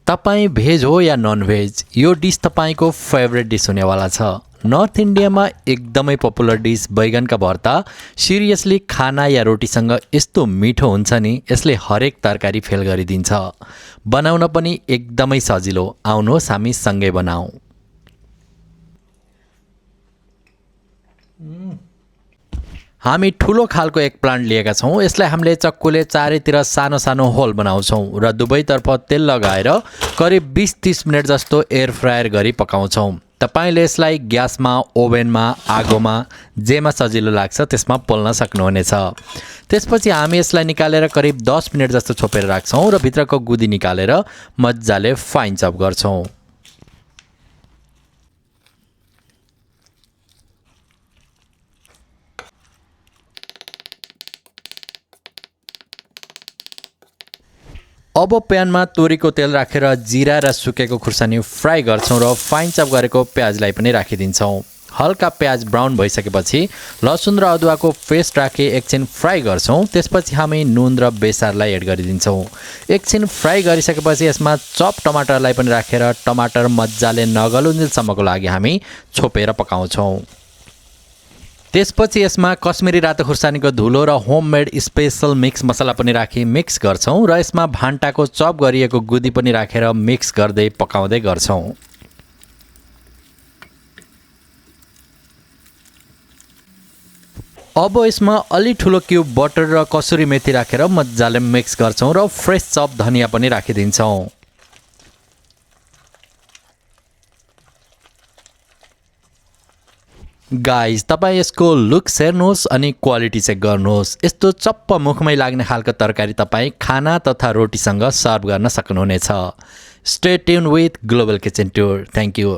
तपाईँ भेज हो या non veg, यो डिस तपाईँको फेभरेट डिस हुनेवाला छ। नर्थ इन्डियामा एकदमै पपुलर डिस बैगनका भर्ता सिरियसली खाना या रोटीसँग यस्तो मिठो हुन्छ नि, यसले हरेक तरकारी फेल गरिदिन्छ। बनाउन पनि एकदमै सजिलो, आउनुहोस् हामी सँगै बनाऊ। हामी ठुलो खालको एक प्लान्ट लिएका छौँ। यसलाई हामीले चक्कुले चारैतिर सानो सानो होल बनाउँछौँ र दुवैतर्फ तेल लगाएर करिब 20-30 मिनट जस्तो एयर फ्रायर गरी पकाउँछौँ। तपाईले यसलाई ग्यासमा, ओभनमा, आगोमा जेमा सजिलो लाग्छ त्यसमा पोल्न सक्नुहुनेछ। त्यसपछि हामी यसलाई निकालेर करिब 10 मिनट जस्तो छोपेर राख्छौँ र भित्रको गुदी निकालेर मजाले फाइन चप गर्छौँ। अब प्यानमा तोरीको तेल राखेर जिरा र सुकेको खुर्सानी फ्राई गर्छौँ र फाइन चप गरेको प्याजलाई पनि राखिदिन्छौँ। हल्का प्याज ब्राउन भइसकेपछि लसुन र अदुवाको पेस्ट राखी एकछिन फ्राई गर्छौँ। त्यसपछि हामी नुन र बेसारलाई एड गरिदिन्छौँ। एकछिन फ्राई गरिसकेपछि यसमा चप टमाटरलाई पनि राखेर टमाटर मजाले नगलुन्जेलसम्मको लागि हामी छोपेर पकाउँछौँ। त्यसपछि यसमा कश्मिरी रातो खुर्सानीको धुलो र होममेड स्पेशल मिक्स मसला पनि राखी मिक्स गर्छौँ र यसमा भान्टाको चप गरिएको गुदी पनि राखेर मिक्स गर्दै पकाउँदै गर्छौँ। अब यसमा अलि ठुलो क्युब बटर र कसुरी मेथी राखेर मजाले मिक्स गर्छौँ र फ्रेस चप धनिया पनि राखिदिन्छौँ। गाइज, तपाईँ यसको लुक्स हेर्नुहोस् अनि क्वालिटी चेक गर्नुहोस्। यस्तो चप्प मुखमै लाग्ने खालको तरकारी तपाईँ खाना तथा रोटीसँग सर्भ गर्न सक्नुहुनेछ। Stay tune with global kitchen tour. Thank you.